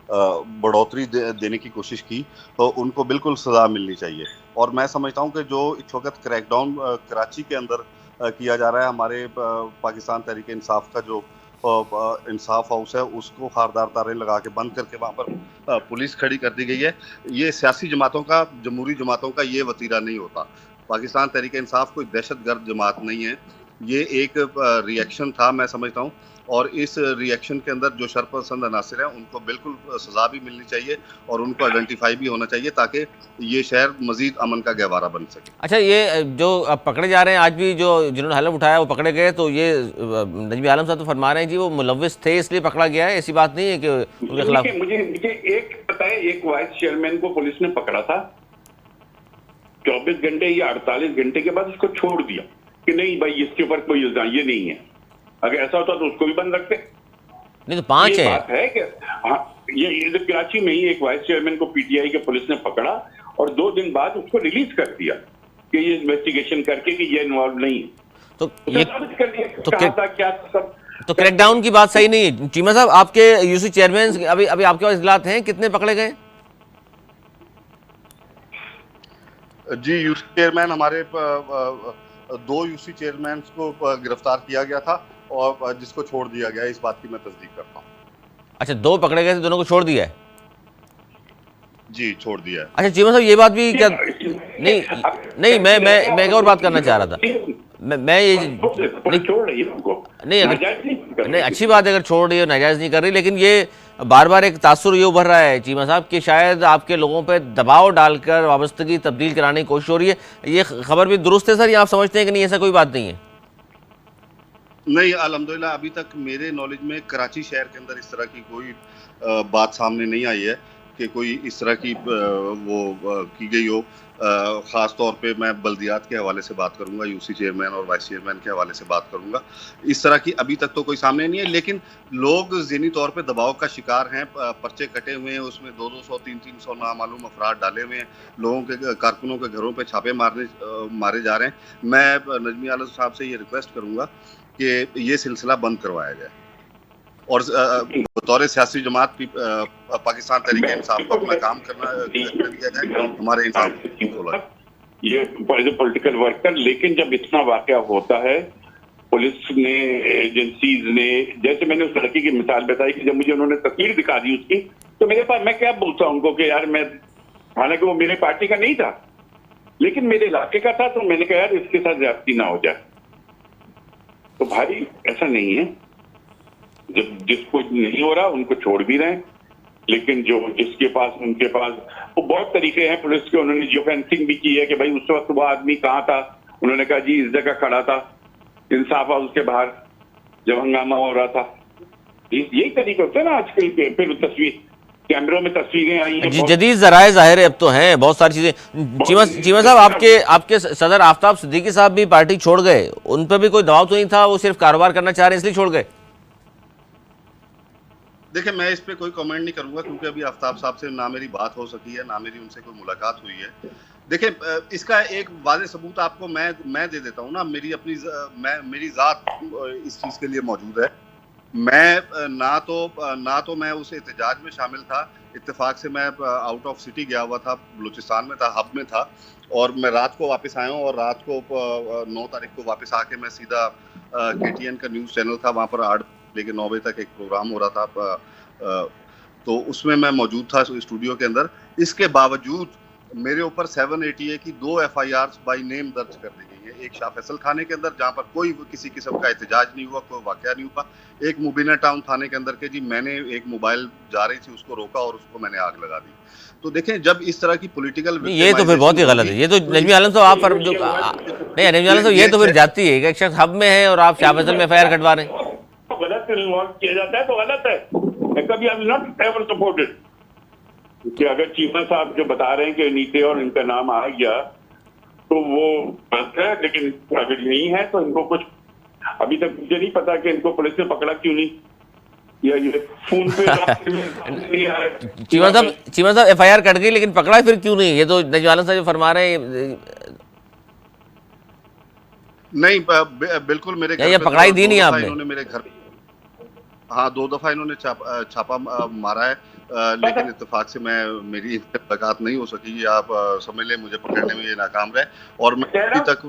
बढ़ोतरी देने की कोशिश की, तो उनको बिल्कुल सजा मिलनी चाहिए। और मैं समझता हूँ कि जो इस वक्त क्रैकडाउन कराची के अंदर किया जा रहा है, हमारे पाकिस्तान तहरीक इंसाफ का जो इंसाफ हाउस है उसको खारदार तारे लगा के बंद करके वहाँ पर पुलिस खड़ी कर दी गई है। ये सियासी जमातों का, जमहूरी जमातों का ये वतीरा नहीं होता। पाकिस्तान तहरीक इंसाफ कोई दहशतगर्द जमात नहीं है, ये एक रिएक्शन था मैं समझता हूँ। और इस रिएक्शन के अंदर जो शरपसंद अनासिर हैं उनको बिल्कुल सजा भी मिलनी चाहिए और उनको आइडेंटिफाई भी होना चाहिए ताकि ये शहर मजीद अमन का गहवारा बन सके। अच्छा, ये जो अब पकड़े जा रहे हैं, आज भी जो जिन्होंने हलफ उठाया वो पकड़े गए, तो ये नजमी आलम साहब तो फरमा रहे हैं जी वो मुलव्विस थे इसलिए पकड़ा गया है, ऐसी बात नहीं है कि उनके खिलाफ। मुझे एक पता है, एक वाइस चेयरमैन को पुलिस ने पकड़ा था, 24 घंटे या 48 घंटे के बाद उसको छोड़ दिया कि नहीं भाई इसके ऊपर कोई इल्जाम ये नहीं है। अगर ऐसा होता तो उसको भी बंद रखते। नहीं तो 5 है। बात है कि हाँ, ये कराची में ही एक वाइस चेयरमैन को पीटीआई के पुलिस ने पकड़ा और 2 दिन बाद उसको रिलीज कर दिया कि ये इन्वेस्टिगेशन करके कि ये इन्वॉल्व नहीं है। तो ये कर दिया, कहा था क्या सब। तो क्रैकडाउन की बात सही नहीं है। चीमा साहब, आपके यूसी चेयरमैन अभी आपके पास इतलात हैं कितने पकड़े गए? जी, यूसी चेयरमैन हमारे 2 यूसी चेयरमैन को गिरफ्तार किया गया था और जिसको छोड़ दिया गया, इस बात की मैं तस्दीक करता हूँ। अच्छा, 2 पकड़े गए थे, दोनों को छोड़ दिया है? जी, छोड़ दिया है। अच्छा चीमा साहब, ये बात भी क्या नहीं, मैं एक और बात करना चाह रहा था। मैं ये नहीं छोड़ रही है उनको, नहीं अच्छी बात है अगर छोड़ रही है, नाजायज नहीं कर रही, लेकिन ये बार बार एक तासुर ये उभर रहा है चीमा साहब कि शायद आपके लोगों पे दबाव डालकर वाबस्तगी तब्दील कराने की कोशिश हो रही है। ये खबर भी दुरुस्त है सर, या आप समझते हैं कि नहीं ऐसा कोई बात नहीं है? नहीं, अल्हम्दुलिल्लाह अभी तक मेरे नॉलेज में कराची शहर के अंदर इस तरह की कोई बात सामने नहीं आई है कि कोई इस तरह की की गई हो। ख़ास तौर पे मैं बल्दियात के हवाले से बात करूंगा, यूसी चेयरमैन और वाइस चेयरमैन के हवाले से बात करूंगा। इस तरह की अभी तक तो कोई सामने नहीं है, लेकिन लोग ज़हनी तौर पे दबाव का शिकार हैं। पर्चे कटे हुए हैं, उसमें 200, 300 नामालूम अफराद डाले हुए हैं, लोगों के कारकुनों के घरों पे छापे मारे जा रहे हैं। मैं नजमी आलम साहब से ये रिक्वेस्ट करूंगा कि ये सिलसिला बंद करवाया जाए और बतौर सियासी जमात पाकिस्तान तहरीक इंसाफ को अपना काम करना दिया जाए, हमारे इंसाफ ये पॉलिटिकल वर्कर। लेकिन जब इतना वाकया होता है, पुलिस ने, एजेंसीज ने, जैसे मैंने उस लड़की की मिसाल बताई कि जब मुझे उन्होंने तस्वीर दिखा दी उसकी, तो मेरे पास, मैं क्या बोलता हूँ उनको कि यार मैं, हालांकि वो मेरे पार्टी का नहीं था लेकिन मेरे इलाके का था, तो मैंने कहा यार इसके साथ ज्यादती ना हो जाए। तो भाई ऐसा नहीं है, जब जिसको नहीं हो रहा उनको छोड़ भी रहे हैं, लेकिन जो जिसके पास, उनके पास वो बहुत तरीके हैं पुलिस के। उन्होंने जियो फेंसिंग भी की है कि भाई उस वक्त वो आदमी कहाँ था, उन्होंने कहा जी इस जगह खड़ा था इंसाफ हाउस के बाहर जब हंगामा हो रहा था। यही तरीके होते हैं ना आजकल के। फिर तस्वीर, कैमरों में तस्वीरें आई हैं, जदीद जराए जाहिर है अब तो हैं बहुत सारी चीजें। चीमा साहब, आपके सदर आफ्ताब सिद्दीकी साहब भी पार्टी छोड़ गए, उन पर भी कोई दबाव तो नहीं था, वो सिर्फ कारोबार करना चाह रहे हैं इसलिए छोड़ गए? देखिए, मैं इस पे कोई कमेंट नहीं करूंगा क्योंकि अभी आफ्ताब साहब से ना मेरी बात हो सकी है, ना मेरी उनसे कोई मुलाकात हुई है। देखिए, इसका एक वाज़ेह सबूत आपको मैं दे देता हूँ ना। मेरी अपनी मेरी ज़ात इस चीज़ के लिए मौजूद है मैं ना तो मैं उस एहतजाज में शामिल था। इत्तेफाक से मैं आउट ऑफ सिटी गया हुआ था, बलूचिस्तान में था, हब में था, और मैं रात को वापस आया हूँ। और रात को 9 तारीख को वापस आके मैं सीधा KTN का न्यूज़ चैनल था, वहाँ पर 8 लेके 9 बजे तक एक प्रोग्राम हो रहा था, तो उसमें मैं मौजूद था स्टूडियो के अंदर। इसके बावजूद मेरे ऊपर 780A की 2 FIRs बाय नेम दर्ज कर दी गई है। एक शाह फैसल थाने के अंदर, जहां पर कोई किसी किस्म का एहतजाज नहीं हुआ, कोई वाकया नहीं हुआ। एक मुबीना टाउन थाने के अंदर के जी मैंने एक मोबाइल जा रही थी, उसको रोका और उसको मैंने आग लगा दी। तो देखें, जब इस तरह की पॉलिटिकल ये तो फिर बहुत ही गलत है। ये तो नजमी आलम साहब आप पर जो नहीं, नजमी आलम साहब ये तो फिर जाती है कि एक शख्स हब में है और आप शाह फैसल में FIR कटवा रहे हैं। गलत इन्वॉल्व किया जाता है तो गलत है। कभी I will not ever supported कि अगर चीमा साहब जो बता रहे हैं कि नीचे और इनका नाम आ गया तो वो गलत है, लेकिन अगर नहीं है तो इनको कुछ अभी तक मुझे नहीं पता कि इनको पुलिस ने पकड़ा क्यों नहीं, या ये फोन पे नहीं आ रहा। चीमा साहब FIR कट गई लेकिन पकड़ा फिर क्यों नहीं? ये तो नजमी आलम साहब जो फरमा रहे हैं नहीं, बिल्कुल मेरे घर ये पे पकड़ाई दी नहीं आपने? इन्होंने मेरे घर, हाँ 2 दफा इन्होंने छापा मारा है, लेकिन इत्तेफाक से मेरी मुलाकात नहीं हो सकी। आप समझ लें मुझे पकड़ने में ये नाकाम रहे, और मैं अभी तक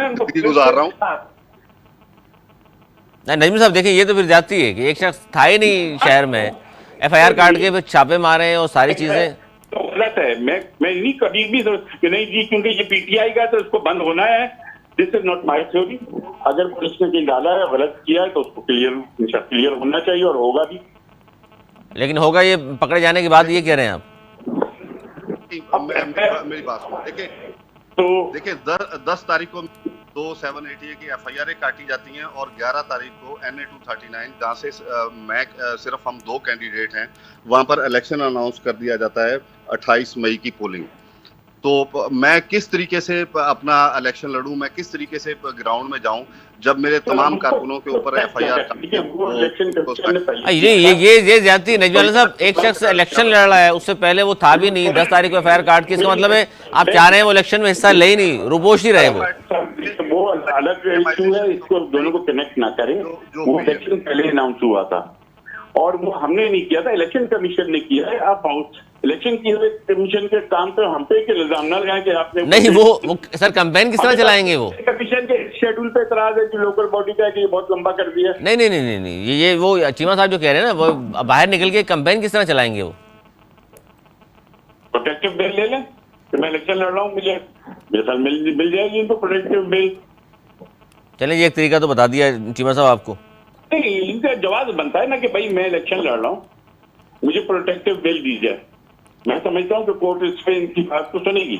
जिंदगी गुजार रहा हूँ। नहीं नजमी साहब देखिए, ये तो फिर जाती है कि एक शख्स था ही नहीं शहर में, FIR काट के फिर छापे मारे और सारी चीजें। तो गलत है। मैं नहीं कभी भी कि नहीं जी क्योंकि ये PTI का तो इसको बंद होना है। This is not my theory. अगर पुलिस ने कहीं डाला है, गलत किया है तो उसको क्लियर होना चाहिए और होगा भी। लेकिन होगा ये पकड़े जाने के बाद, ये कह रहे हैं आप? मेरी बात सुनो, तो देखिए 10 तारीख को 2 780A की FIR काटी जाती हैं, और 11 तारीख को NA 239, जहाँ से मैं सिर्फ हम 2 कैंडिडेट हैं, वहां पर इलेक्शन अनाउंस कर दिया जाता है 28 मई की पोलिंग। तो मैं किस तरीके से अपना इलेक्शन लड़ूं, मैं किस तरीके से ग्राउंड में जाऊं, जब मेरे तमाम कारकुनों के ऊपर FIR ये ज्यादती है। नजमी आलम साहब, एक शख्स इलेक्शन लड़ रहा है, उससे पहले वो था भी नहीं, 10 तारीख को FIR काट के, इसका मतलब है आप चाह रहे हैं वो इलेक्शन में हिस्सा ले ही नहीं, रुपोश ही रहे वो अलग इशू है, इसको दोनों को कनेक्ट ना करें। वो इलेक्शन पहले अनाउंस हुआ था और वो हमने नहीं किया था, इलेक्शन कमीशन ने किया है। आप इलेक्शन कमीशन के काम पे हम पे इल्जाम ना लगाएं कि आपने नहीं। वो सर कैंपेन किस तरह चलाएंगे? वो कमीशन के शेड्यूल पे इतराज है कि लोकल बॉडी का कि ये बहुत लंबा कर दिया। नहीं, ये वो चीमा साहब जो कह रहे हैं ना, वो बाहर निकल के कैंपेन किस तरह चलाएंगे? वो प्रोटेक्टिव बेल ले लें कि मैं इलेक्शन लड़ रहा हूँ, मुझे मिल जाएगी इनको प्रोटेक्टिव बेल। चलें, ये एक तरीका तो बता दिया चीमा साहब आपको। नहीं, इनका जवाब बनता है ना कि भाई मैं इलेक्शन लड़ रहा हूँ, मुझे प्रोटेक्टिव बेल दी जाए। मैं समझता हूँ कि कोर्ट इस पे इनकी बात को सुनेगी,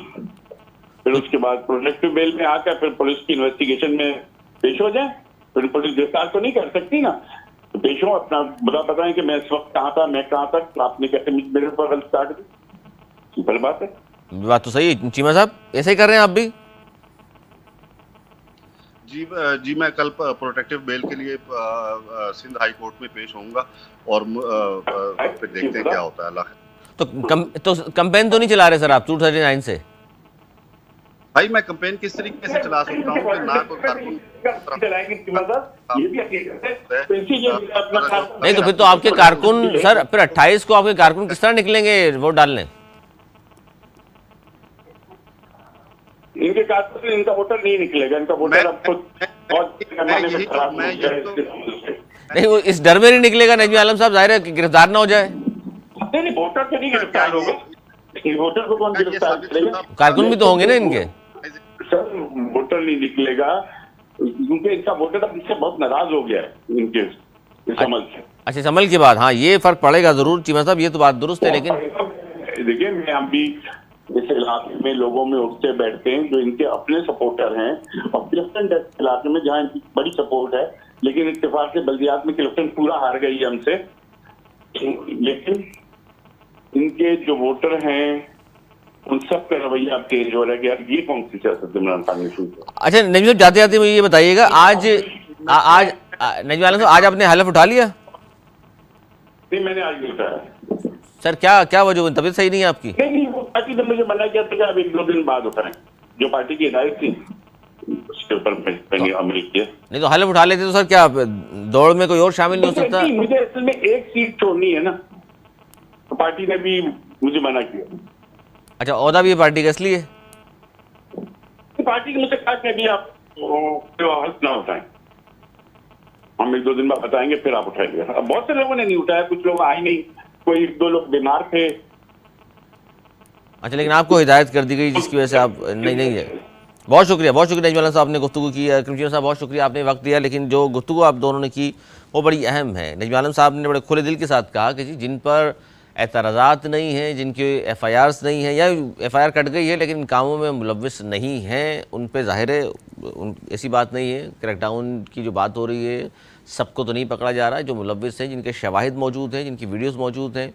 फिर उसके बाद प्रोटेक्टिव बेल में आकर फिर पुलिस की इन्वेस्टिगेशन में पेश हो जाए। फिर पुलिस गिरफ्तार तो नहीं कर सकती ना, तो पेश हो, अपना बुरा बताएं कि मैं इस वक्त कहाँ था, मैं कहाँ तक, आपने कैसे मेरे ऊपर गलत स्टार्ट दी। सिंपल बात है। बात तो सही है चीमा साहब, ऐसे ही कर रहे हैं आप भी? जी मैं कल प्रोटेक्टिव बेल के लिए सिंध हाई कोर्ट में पेश होऊंगा, और फिर देखते हैं क्या होता है। अल्लाह। तो कैंपेन तो नहीं चला रहे सर आप 239 से? भाई मैं कैंपेन किस तरीके से चला सकता हूँ कि ना कोई कारकुन नहीं, तो फिर तो आपके कारकुन सर, फिर 28 को आपके कारकुन किस तरह निकलेंगे वोट डालने? इनके कारकुन, इनका वोटर नहीं निकलेगा, इनका वोटर अब खुद नहीं, वो इस डर में नहीं निकलेगा नजमी आलम साहब, जाहिर है कि गिरफ्तार ना हो जाए। नहीं, वोटर तो नहीं गिरफ्तार होगा, वोटर को कौन गिरफ्तार करेगा? कारकुन भी तो होंगे ना इनके। सर वोटर नहीं निकलेगा क्योंकि इनका वोटर अब इससे बहुत नाराज हो गया है इनके समझ से। अच्छा, समझ के बाद, हाँ ये फर्क पड़ेगा जरूर चीमा साहब, ये तो बात दुरुस्त है। लेकिन देखिए, मैं अभी इस इलाके में लोगों में उठते बैठते हैं जो इनके अपने सपोर्टर हैं, और क्लिफ्टन इलाके में जहाँ इनकी बड़ी सपोर्ट है, लेकिन इत्तेफाक से बल्दियात में क्लिफ्टन पूरा हार गई है हमसे। लेकिन इनके जो वोटर हैं उन सब का रवैया अब तेज हो रहा है कि यार ये कौन सी सियासत इमरान खान ने शुरू की। अच्छा नजमी साहब, जाते जाते मुझे ये बताइएगा, आज नजमी आलम साहब, आज आपने हलफ उठा लिया? नहीं, मैंने आज नहीं उठाया। सर क्या वजह, तबीयत सही नहीं है आपकी? नहीं, वो पार्टी ने मुझे मना किया था कि अब 1-2 दिन बाद उठाएं, जो पार्टी की हिदायत थी। उसके ऊपर मैंने अमल किया। नहीं तो हलफ उठा लेते तो सर क्या दौड़ में कोई और शामिल नहीं हो सकता? मुझे असल में एक सीट छोड़नी है ना, तो पार्टी ने भी मुझे मना किया। अच्छा, ओहदा भी पार्टी का इसलिए? पार्टी ने मुझसे कहा कि अभी आप हल्फ ना उठाएं, हम 1-2 दिन बाद बताएंगे, फिर आप उठाएंगे। अब बहुत से लोगों ने नहीं उठाया, कुछ लोग आए नहीं, कोई 1-2 लोग बीमार थे। अच्छा, लेकिन आपको हिदायत कर दी गई जिसकी वजह से आप नहीं है। बहुत शुक्रिया नजमी आलम साहब ने गुफ्तगू की। कमशीर साहब बहुत शुक्रिया, आपने वक्त दिया। लेकिन जो गुफ्तगू आप दोनों ने की वो बड़ी अहम है। नजमी आलम साहब ने बड़े खुले दिल के साथ कहा कि जी जिन पर एतराज़ात नहीं हैं, जिनके FIRs नहीं हैं, या FIR कट गई है लेकिन कामों में मुलव्विस नहीं हैं, उन पर ज़ाहिर है ऐसी बात नहीं है। क्रैकडाउन की जो बात हो रही है, सबको तो नहीं पकड़ा जा रहा है। जो मुलव्विस हैं, जिनके शवाहिद मौजूद हैं, जिनकी वीडियोज़ मौजूद हैं,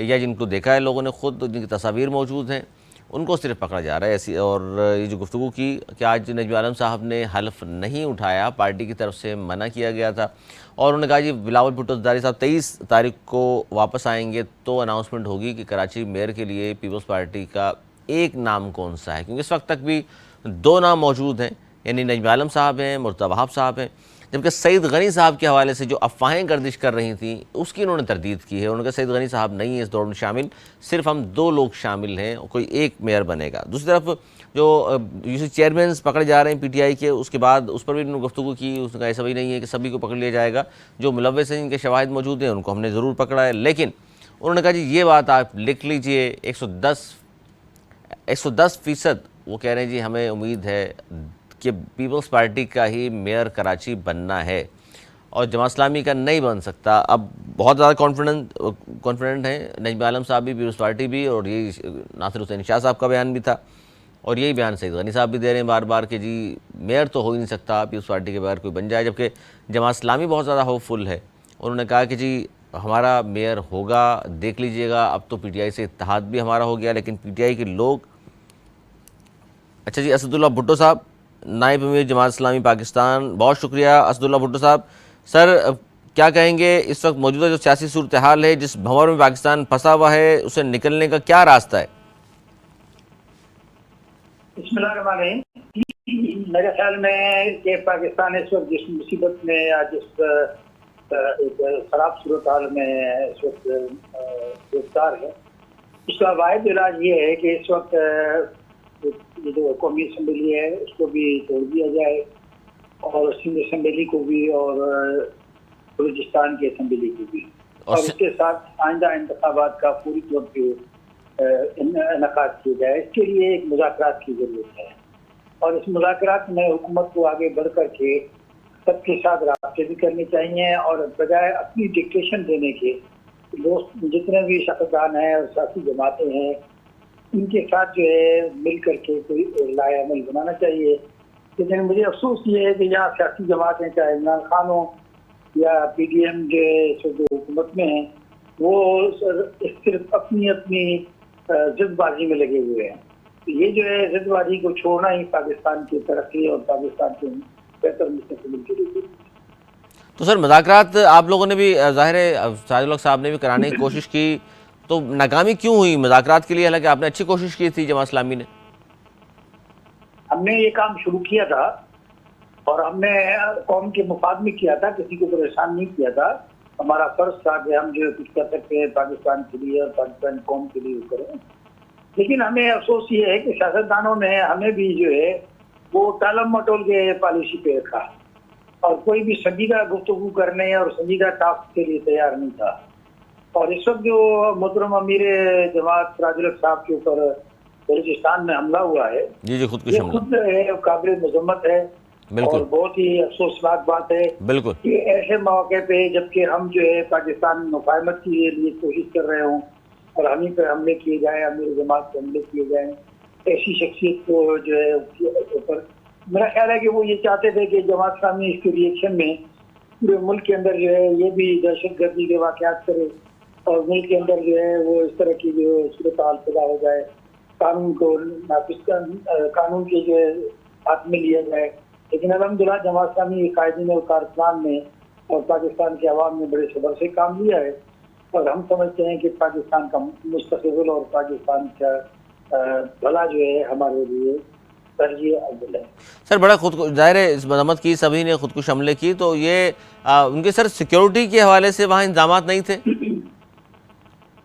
या जिनको देखा है लोगों ने खुद, जिनकी तस्वीर मौजूद हैं, उनको सिर्फ पकड़ा जा रहा है ऐसी। और ये जो गुफ्तगू की कि आज नजमी आलम साहब ने हल्फ नहीं उठाया, पार्टी की तरफ से मना किया गया था, और उन्होंने कहा जी बिलावल भुट्टो ज़रदारी साहब 23 तारीख को वापस आएंगे तो अनाउंसमेंट होगी कि कराची मेयर के लिए पीपल्स पार्टी का एक नाम कौन सा है। क्योंकि इस वक्त तक भी 2 नाम मौजूद हैं, यानी नजमी आलम साहब हैं, मुर्तज़ा वहाब साहब हैं। जबकि सईद गनी साहब के हवाले से जो अफवाहें गर्दिश कर रही थी उसकी उन्होंने तरदीद की है। उन्होंने कहा सईद गनी साहब नहीं है इस दौड़ में शामिल, सिर्फ हम 2 लोग शामिल हैं, कोई एक मेयर बनेगा। दूसरी तरफ जो यूसी चेयरमैन पकड़े जा रहे हैं PTI के, उसके बाद उस पर भी उन्होंने गुफ्तगू की। उसने कहा ऐसा भी नहीं है कि सभी को पकड़ लिया जाएगा, जो मुलव्विस हैं, जिनके शवाहिद मौजूद हैं, उनको हमने ज़रूर पकड़ा है। लेकिन उन्होंने कहा जी ये बात आप लिख लीजिए, 110% वो कह रहे हैं जी हमें उम्मीद है कि पीपल्स पार्टी का ही मेयर कराची बनना है और जमात इस्लामी का नहीं बन सकता। अब बहुत ज़्यादा कॉन्फिडेंट हैं नजमी आलम साहब भी, पीपल्स पार्टी भी, और यही नासिर हुसैन शाह साहब का बयान भी था, और यही बयान सईद गनी साहब भी दे रहे हैं बार बार कि जी मेयर तो हो ही नहीं सकता, पीपल्स पार्टी के बगैर कोई बन जाए। जबकि जमात इस्लामी बहुत ज़्यादा होपफुल है। उन्होंने कहा कि जी हमारा मेयर होगा, देख लीजिएगा। अब तो PTI से इत्तेहाद भी हमारा हो गया, लेकिन PTI के लोग। अच्छा जी, असदुल्ला भुट्टो साहब, नायब अमीर जमात इस्लामी पाकिस्तान, बहुत शुक्रिया असदुल्ला भुट्टो साहब। सर क्या कहेंगे इस वक्त मौजूदा जो सियासी सूरत हाल है, जिस भंवर में पाकिस्तान फंसा हुआ है, उसे निकलने का क्या रास्ता है? बिस्मिल्लाहिर्रहमानिर्रहीम। मेरे ख्याल में कि पाकिस्तान इस वक्त जिस मुसीबत में या जिस एक खराब सूरत हाल में इस वक्त गिरफ्तार है, उसका वाहिद इलाज ये है कि इस वक्त ये जो कौमी असम्बली है उसको भी तोड़ दिया जाए, और सिंध असम्बली को भी, और बलूचिस्तान की असम्बली को भी, और उसके साथ आइंदा इंतखाबात का पूरी तौर पर इनेकाद किया जाए। इसके लिए एक मुज़ाकरात की जरूरत है, और इस मुज़ाकरात में हुकूमत को आगे बढ़ कर के सबके साथ राब्ते भी करने चाहिए, और बजाय अपनी डिक्टेशन देने के दोस्त जितने भी शख्सदान हैं और सियासी जमातें हैं, इनके साथ जो है मिल करके कोई लाएअमल बनाना चाहिए। लेकिन मुझे अफसोस ये है कि यहाँ सियासी जमातें, चाहे इमरान खान हो या PDM जो हुकूमत में है, वो सिर्फ अपनी अपनी जिदबाजी में लगे हुए हैं। तो ये जो है जिदबाजी को छोड़ना ही पाकिस्तान की तरक्की और पाकिस्तान के बेहतर मुस्तकबिल के लिए। तो सर मुज़ाकरात आप लोगों ने भी ज़ाहिर है साजिद साहब ने भी कराने की कोशिश की, तो नाकामी क्यों हुई मुज़ाकरात के लिए? हालांकि आपने अच्छी कोशिश की थी जमात इस्लामी ने। हमने ये काम शुरू किया था और हमने कौम के मुफाद में किया था, किसी को परेशान नहीं किया था। हमारा फर्ज था कि हम जो कुछ कर सकते हैं पाकिस्तान के लिए और पाकिस्तान कौम के लिए करें। लेकिन हमें अफसोस ये है कि सियासतदानों ने हमें भी जो है वो टालम मटोल के पॉलिसी पे रखा, और कोई भी संजीदा गुफ्तगू करने और संजीदा टास्क के लिए तैयार नहीं था। और इस वक्त जो मोहतरम अमीर जमात सिराजुल हक साहब के ऊपर बलूचिस्तान में हमला हुआ है, जी ये खुद काबिल मजम्मत है और बहुत ही अफसोसनाक बात है। बिल्कुल कि ऐसे मौके पे जबकि हम जो है पाकिस्तान मुफाहमत के लिए कोशिश कर रहे हों और हम ही पे हमले किए जाए, अमीर जमात पे हमले किए जाए, ऐसी शख्सियत को जो है ऊपर, मेरा ख्याल है कि वो ये चाहते थे कि जमात इस्लामी इसके रिएक्शन में पूरे मुल्क के अंदर जो है ये भी दहशतगर्दी के वाक़यात करे और मुल्क के अंदर जो है वो इस तरह की जो सूरत हाल पैदा हो जाए, कानून को नाफिज कानून के जो है हाथ में लिया जाए। लेकिन अल्हम्दुलिल्लाह जमात इस्लामी कायदीन और कारकुनान ने और पाकिस्तान के अवाम ने बड़े सब्र से काम लिया है, और हम समझते हैं कि पाकिस्तान का मुस्तक़बिल और पाकिस्तान का भला जो है हमारे लिए तरजीह अव्वल है। सर बड़ा खुद को जाहिर है इस मजम्मत की, सभी ने खुदकुश हमले की, तो ये उनके सर सिक्योरिटी के हवाले से वहाँ इंतजाम नहीं थे?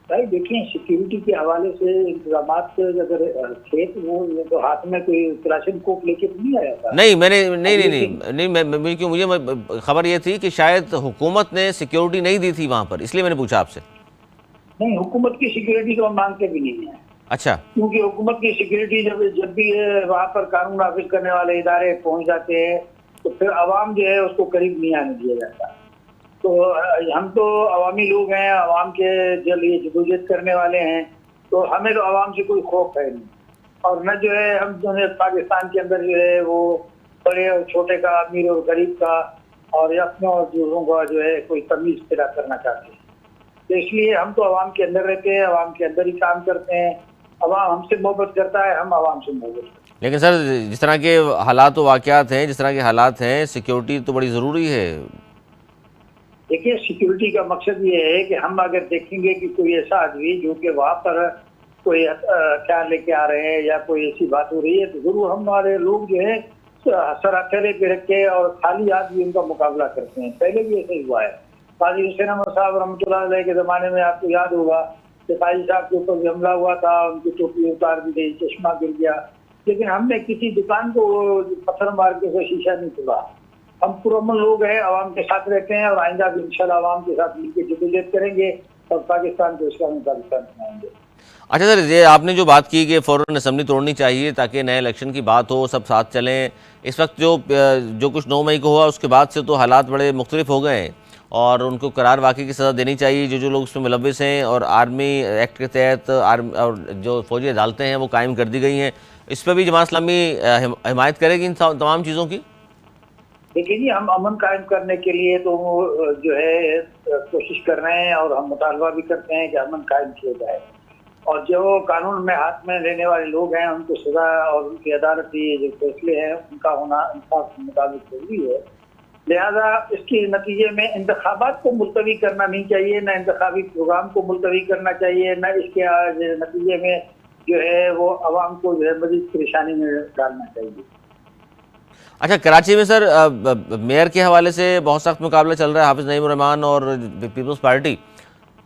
भाई देखिए, सिक्योरिटी के हवाले से इंतजाम अगर थे तो वो ये तो हाथ में कोई क्लाशनकोफ लेके तो नहीं आया था। नहीं मैंने नहीं नहीं नहीं नहीं मैं क्यों, मुझे खबर ये थी कि शायद हुकूमत ने सिक्योरिटी नहीं दी थी वहाँ पर, इसलिए मैंने पूछा आपसे। नहीं, हुकूमत की सिक्योरिटी तो हम मांगते भी नहीं है, अच्छा। क्योंकि हुकूमत की सिक्योरिटी जब भी वहाँ पर कानून नाफिज करने वाले इदारे पहुंच जाते हैं तो फिर आवाम जो है उसको करीब नहीं आने दिया जाता। तो हम तो अवामी लोग हैं, अवाम के जो लिए जदोजहद करने वाले हैं, तो हमें तो अवाम से कोई खौफ है नहीं। और न जो है हम जो है पाकिस्तान के अंदर जो है वो बड़े और छोटे का, अमीर और गरीब का और अपने और दूसरों का जो है कोई तमीज पैदा करना चाहते हैं। तो इसलिए हम तो अवाम के अंदर रहते हैं, अवाम के अंदर ही काम करते हैं। अवाम हमसे मोहब्बत करता है, हम अवाम से मोहब्बत करते हैं। लेकिन सर जिस तरह के हालात व वाक़यात हैं, जिस तरह के हालात हैं, सिक्योरिटी तो बड़ी ज़रूरी है। देखिए, सिक्योरिटी का मकसद ये है कि हम अगर देखेंगे कि कोई ऐसा आदमी जो कि वहाँ पर कोई हथियार लेके आ रहे हैं या कोई ऐसी बात हो रही है, तो जरूर हमारे लोग जो है सर हथेरे पे रख के और खाली हाथ भी उनका मुकाबला करते हैं। पहले भी ऐसा ही हुआ है। काजी हुसैन अहमद साहब रहमतुल्लाह अलैह के ज़माने में आपको याद होगा कि काजी साहब के ऊपर भी हमला हुआ था, उनकी टोपी उतार दी गई, चश्मा गिर गया, लेकिन हमने किसी दुकान को पत्थर मार के कोई शीशा नहीं तोड़ा। हम पुरअमन लोग हैं, आवाम के साथ रहते हैं और आइंदा भी इंशाल्लाह आवाम के साथ मिलकर जदोजहद करेंगे और पाकिस्तान को इस्लामी पाकिस्तान बनाएंगे। अच्छा सर, ये आपने जो बात की कि फ़ौरन असेंबली तोड़नी चाहिए ताकि नए इलेक्शन की बात हो, सब साथ चलें, इस वक्त जो कुछ 9 मई को हुआ उसके बाद से तो हालात बड़े मुख्तलिफ हो गए हैं और उनको करार वाक़ई की सज़ा देनी चाहिए जो लोग उसमें मुलव्विस हैं, और आर्मी एक्ट के तहत और जो फ़ौजी अदालतें हैं वो कायम कर दी गई हैं। इस पर भी जमात इस्लामी हिमायत करेगी इन तमाम चीज़ों की? देखिए जी, हम अमन कायम करने के लिए तो जो है कोशिश कर रहे हैं और हम मुतालबा भी करते हैं कि अमन कायम किया जाए, और जो कानून में हाथ में लेने वाले लोग हैं उनको सजा और उनकी अदालती जो फैसले हैं उनका होना इंसाफ के मुताबिक जरूरी है। लिहाजा इसके नतीजे में इंतखाबात को मुलतवी करना नहीं चाहिए, न इंतखाबी प्रोग्राम को मुलतवी करना चाहिए, न इसके नतीजे में जो है वो आवाम को जो है मजीद परेशानी में डालना चाहिए। अच्छा, कराची में सर मेयर के हवाले से बहुत सख्त मुकाबला चल रहा है, हाफिज़ नईम रहमान और पीपल्स पार्टी।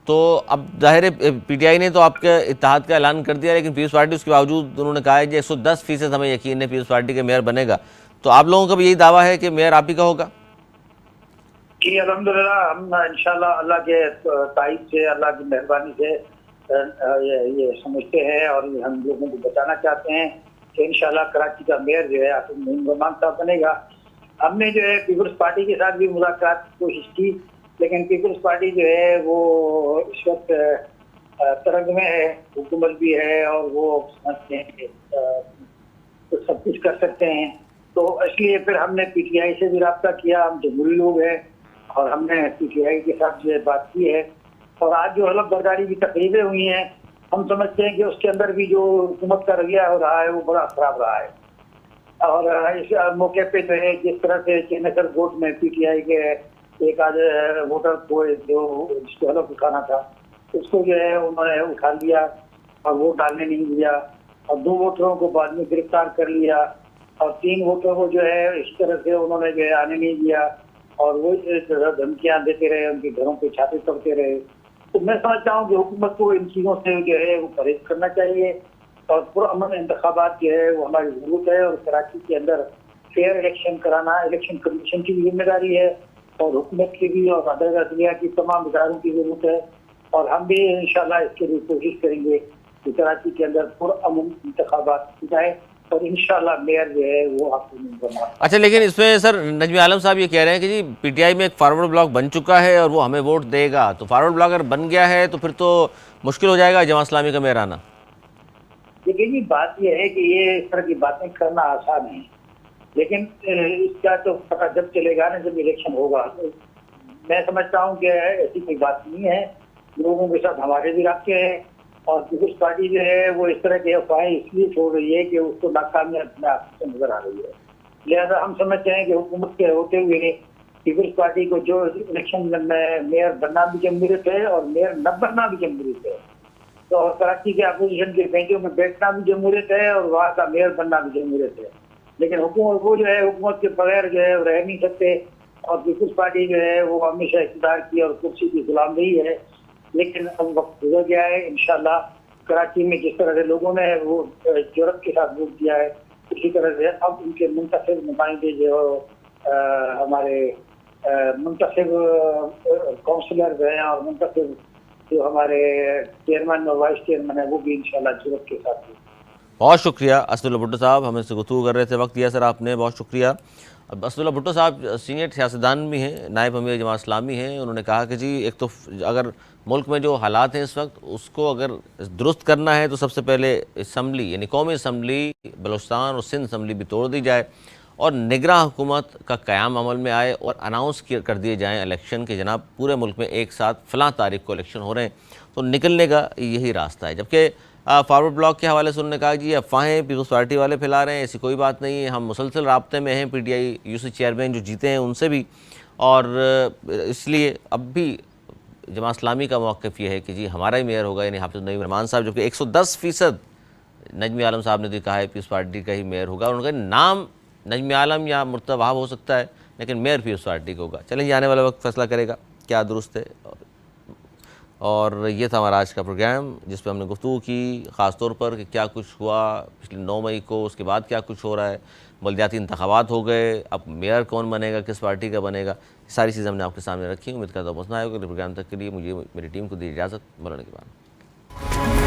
तो अब जाहिर है पीटीआई ने तो आपके इत्तेहाद का ऐलान कर दिया, लेकिन पीपल्स पार्टी उसके बावजूद उन्होंने कहा है कि 110% हमें यकीन है पीपल्स पार्टी के मेयर बनेगा। तो आप लोगों का भी यही दावा है कि मेयर आप ही का होगा? जी अल्हम्दुलिल्लाह, हम इंशाल्लाह अल्लाह के ताईद से, अल्लाह की मेहरबानी से ये समझते हैं और हम लोगों को बताना चाहते हैं कि इंशाल्लाह कराची का मेयर जो है हाफिज़ नईम रहमान साहब बनेगा। हमने जो है पीपल्स पार्टी के साथ भी मुलाकात की कोशिश की, लेकिन पीपल्स पार्टी जो है वो इस वक्त तरंग में है, हुकूमत भी है और वो समझते हैं कि तो सब कुछ कर सकते हैं। तो इसलिए फिर हमने पीटीआई से भी रब्ता किया, हम जमहूरी लोग हैं और हमने पीटीआई के साथ जो है बात की है। और आज जो हलफ बर्दारी की तकरीबें हुई हैं, हम समझते हैं कि उसके अंदर भी जो हुकूमत का रवैया हो रहा है वो बड़ा खराब रहा है। और इस मौके पे जो है जिस तरह से चेनेसर वोट में पीटीआई के एक आज वोटर को जो जिसको हलफ उठाना था उसको जो है उन्होंने उठा लिया और वोट डालने नहीं दिया, और 2 वोटरों को बाद में गिरफ्तार कर लिया, और 3 वोटरों को जो है इस तरह से उन्होंने जो है आने नहीं दिया और वो धमकियां देते रहे, उनके घरों पे छापे पड़ते रहे। तो मैं समझता हूँ कि हुकूमत को इन चीज़ों से जो है वो परहेज करना चाहिए और पुरअमन इंतखाबात जो है वो हमारी जरूरत है। और कराची के अंदर फेयर इलेक्शन कराना इलेक्शन कमीशन की भी जिम्मेदारी है और हुकूमत की भी और अदलिया की तमाम इदारों की जरूरत है। और हम भी इंशाल्लाह इसके लिए कोशिश करेंगे कि कराची के अंदर पुरअमन इंतखाबात हो जाए और इंशाल्लाह मेयर जो है वो आपको बना। अच्छा, लेकिन इसमें सर नजमी आलम साहब ये कह रहे हैं कि जी पीटीआई में एक फॉरवर्ड ब्लॉक बन चुका है और वो हमें वोट देगा, तो फॉरवर्ड ब्लॉक अगर बन गया है तो फिर तो मुश्किल हो जाएगा जमात इस्लामी का मेयर आना। देखिए जी, बात यह है कि ये इस तरह की बातें करना आसान है, लेकिन इसका तो पता जब चलेगा ना, जब इलेक्शन होगा। तो मैं समझता हूँ कि ऐसी कोई बात नहीं है, लोगों के साथ हमारे भी रखे हैं और पीपल्स पार्टी जो है वो इस तरह के अफवाहें इसलिए छोड़ रही है कि उसको नाकामयाब अपने आप से नजर आ रही है। लिहाजा हम समझते हैं कि हुकूमत के होते हुए पीपल्स पार्टी को जो इलेक्शन में मेयर बनना भी जमहूरियत है और मेयर न बनना भी जमहूरियत है। तो और कराची के अपोजिशन के बेंचों में बैठना भी जमहूरियत है और वहाँ का मेयर बनना भी जमहूरियत है। लेकिन हुकूमत वो जो है हुकूमत के बगैर जो है रह नहीं सकते, और पीपल्स पार्टी जो है वो हमेशा इक़्तिदार की और कुर्सी की गुलाम रही है। लेकिन अब वक्त गुजर गया है। इंशाल्लाह कराची में जिस तरह से लोगों ने वो जुर्रत के साथ वोट दिया है, उसी तरह से अब उनके मुंतखब नुमाइंदे जो हमारे मुंतखब काउंसलर हैं और मुंतखब जो हमारे चेयरमैन और वाइस चेयरमैन है वो भी इंशाल्लाह जुर्रत के साथ हों। बहुत शुक्रिया असदुल्ला भुट्टो साहब, हमें से गुफ्तगू कर रहे थे, वक्त दिया सर आपने, बहुत शुक्रिया। अब असदुल्ला भुट्टो साहब सीनियर सियासतदान भी हैं, नायब अमीर जमात इस्लामी हैं। उन्होंने कहा कि जी एक तो अगर मुल्क में जो हालात हैं इस वक्त उसको अगर दुरुस्त करना है तो सबसे पहले असम्बली यानी कौमी असम्बली बलूचिस्तान और सिंध असम्बली भी तोड़ दी जाए और निगरां हुकूमत का क़याम अमल में आए और अनाउंस कर दिए जाएँ इलेक्शन के, जनाब पूरे मुल्क में एक साथ फ़लाँ तारीख को इलेक्शन हो रहे हैं, तो निकलने का यही रास्ता है। जबकि फॉरवर्ड ब्लॉक के हवाले से उन्होंने कहा कि ये अफवाहें पीपल्स पार्टी वाले फैला रहे हैं, ऐसी कोई बात नहीं है, हम मुसलसल राब्ते में हैं PTI यूसी चेयरमैन जो जीते हैं उनसे भी, और इसलिए अब भी जमात इस्लामी का मौक़िफ़ ये है कि जी हमारा ही मेयर होगा, यानी हाफिज़ नईम रहमान साहब, जो कि 110% नजमी आलम साहब ने तो कहा है पीपल्स पार्टी का ही मेयर होगा। और उनका नाम नजमी आलम या मुर्तज़ा वहाब हो सकता है, लेकिन मेयर पीपल्स पार्टी का होगा। चलें, आने वाला वक्त फैसला करेगा क्या दुरुस्त है। और ये था हमारा आज का प्रोग्राम, जिस पर हमने गुफ्तगू की ख़ास तौर पर कि क्या कुछ हुआ पिछले 9 मई को, उसके बाद क्या कुछ हो रहा है, बल्दियाती इंतखाबात हो गए, अब मेयर कौन बनेगा, किस पार्टी का बनेगा, सारी चीज़ें हमने आपके सामने रखी। उम्मीद करता हूँ पसंद आएगा। प्रोग्राम तक के लिए मुझे मेरी टीम को दी इजाज़त। मौलाना के बाद।